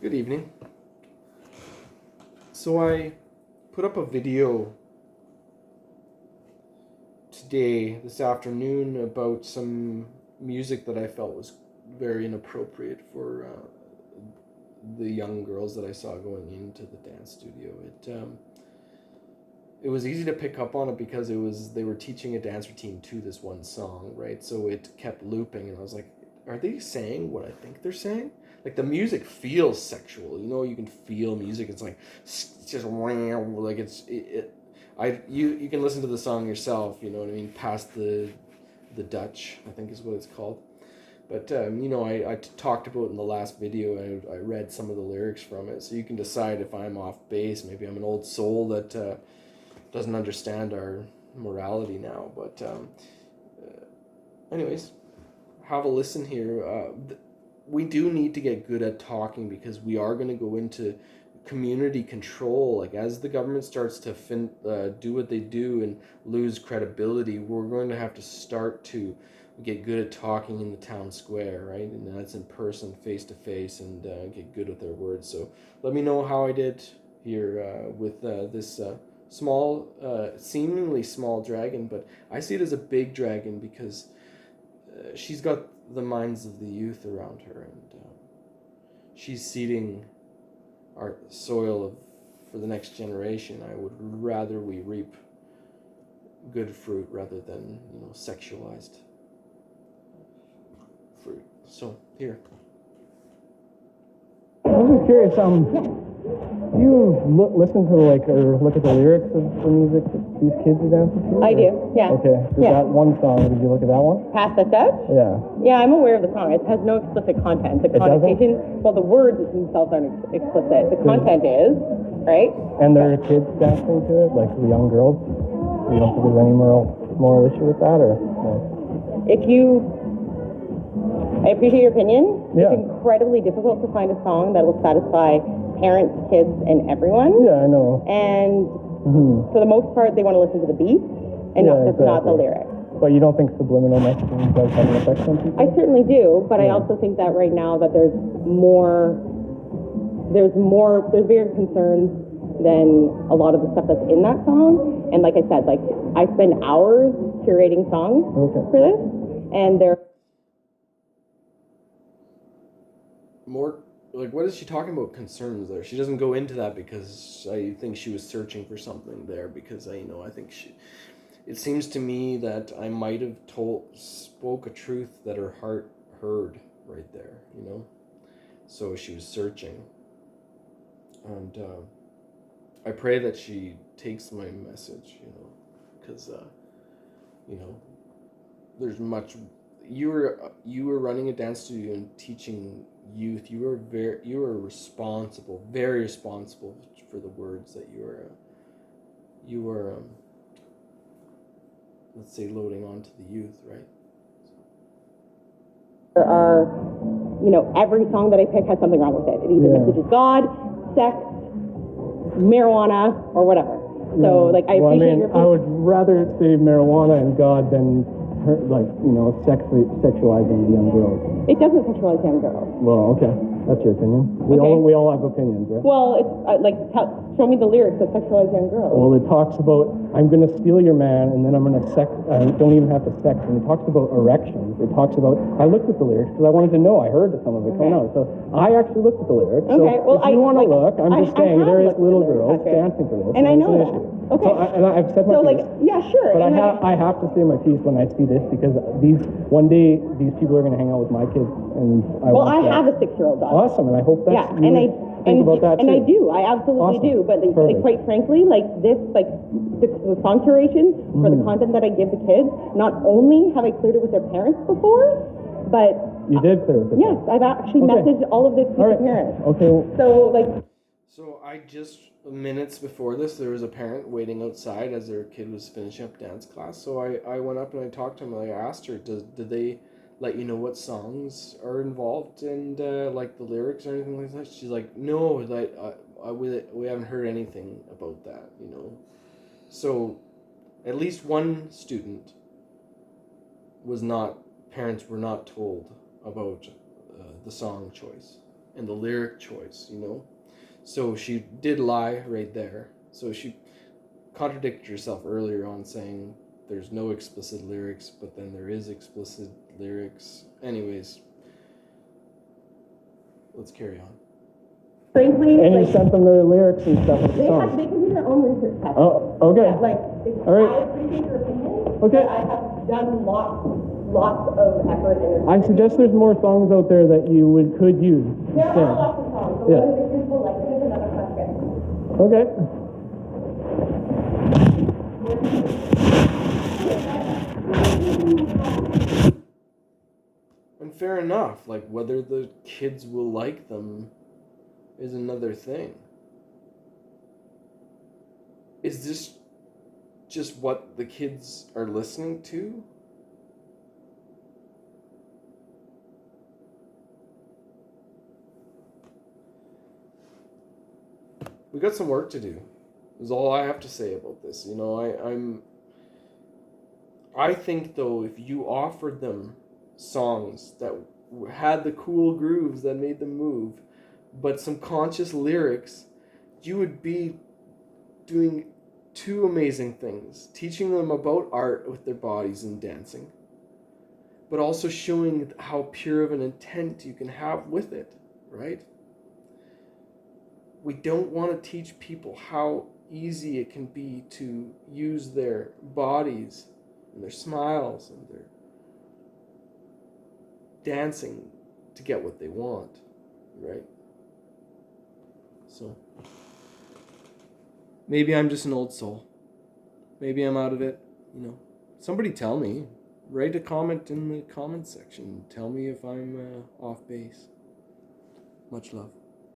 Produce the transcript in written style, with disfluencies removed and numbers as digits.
Good evening. So I put up a video this afternoon, about some music that I felt was very inappropriate for the young girls that I saw going into the dance studio. It was easy to pick up on it because they were teaching a dance routine to this one song, right? So it kept looping, and I was like, are they saying what I think they're saying? Like, the music feels sexual, you can feel music. It's like, it's just like you can listen to the song yourself, you know what I mean, past the Dutch, I think is what it's called. But I talked about in the last video, I read some of the lyrics from it, so you can decide if I'm off base. Maybe I'm an old soul that doesn't understand our morality now. But anyways, have a listen here. We do need to get good at talking, because we are going to go into community control. Like, as the government starts to do what they do and lose credibility, we're going to have to start to get good at talking in the town square, right? And that's in person, face to face, and get good with their words. So let me know how I did here with this seemingly small dragon, but I see it as a big dragon because she's got the minds of the youth around her, and she's seeding our soil for the next generation. I would rather we reap good fruit rather than sexualized fruit. So here. I'm just curious. Do you listen to or look at the lyrics of the music that these kids are dancing to? I do, yeah. Okay. That one song, did you look at that one? Pass the Dutch? Yeah. Yeah, I'm aware of the song. It has no explicit content. The connotation, well, the words themselves aren't explicit. The content is, right? And there are kids dancing to it, like the young girls. You don't think there's any moral issue with that, or? No? I appreciate your opinion. Yeah. It's incredibly difficult to find a song that will satisfy parents, kids, and everyone. Yeah, I know. And for the most part, they want to listen to the beat and not the lyrics. But you don't think subliminal messaging does have an effect on people? I certainly do, but I also think that right now that there's bigger concerns than a lot of the stuff that's in that song. And like I said, I spend hours curating songs for this, and they're more like, what is she talking about concerns there? She doesn't go into that, because I think she was searching for something there, because I think it seems to me that I might have spoke a truth that her heart heard right there, so she was searching. And I pray that she takes my message, because there's much. You were running a dance studio and teaching youth. You were very responsible for the words that you were let's say, loading onto the youth, right? There are, every song that I pick has something wrong with it. It either messages God, sex, marijuana, or whatever. So, I appreciate your opinion. I would rather say marijuana and God than sexualizing the young girls. It doesn't sexualize young girls. Well, okay. That's your opinion. We all have opinions, right? Well, it's show me the lyrics that sexualize young girls. Well, it talks about, I'm going to steal your man, and then I'm going to don't even have to sex. And it talks about erections. It talks about, I looked at the lyrics because I wanted to know. I heard some of it come out. So I actually looked at the lyrics. Okay. So if you want to look, I'm just saying there is little girls dancing to this. And I know that. Okay. So I've said my piece. Yeah, sure. But I have to say my piece when I see this, because one day these people are going to hang out with my kids, and I have a 6-year-old daughter. Awesome, and I hope that's think about that too. I do. I absolutely do. But quite frankly, the song curation for the content that I give the kids, not only have I cleared it with their parents before, but you did clear it with yes, I've actually messaged all of this to the parents. Okay. So I just minutes before this, there was a parent waiting outside as their kid was finishing up dance class. So I went up and I talked to him, and I asked her, did they let you know what songs are involved and the lyrics or anything like that? She's like, no, we haven't heard anything about that, So at least one student parents were not told about the song choice. and the lyric choice, you know? So she did lie right there. So she contradicted herself earlier on saying there's no explicit lyrics, but then there is explicit lyrics. Anyways, let's carry on. Frankly, And you like, sent them the lyrics and stuff of the they song. can do their own research. Test. Oh, okay. Yeah, like, All right. I appreciate your opinion. Okay. But I have done lots of effort and I suggest there's more songs out there that you could use. there are instead. lots of songs, but Yeah. whether the kids will like it is another question. Okay. And fair enough, like whether the kids will like them is another thing. Is this just what the kids are listening to? We got some work to do. Is all I have to say about this. You know, I think though, if you offered them songs that had the cool grooves that made them move, but some conscious lyrics, you would be doing two amazing things: teaching them about art with their bodies and dancing, but also showing how pure of an intent you can have with it, right? We don't want to teach people how easy it can be to use their bodies and their smiles and their dancing to get what they want, right? So maybe I'm just an old soul. Maybe I'm out of it, you know. Somebody tell me. Write a comment in the comment section. Tell me if I'm off base. Much love.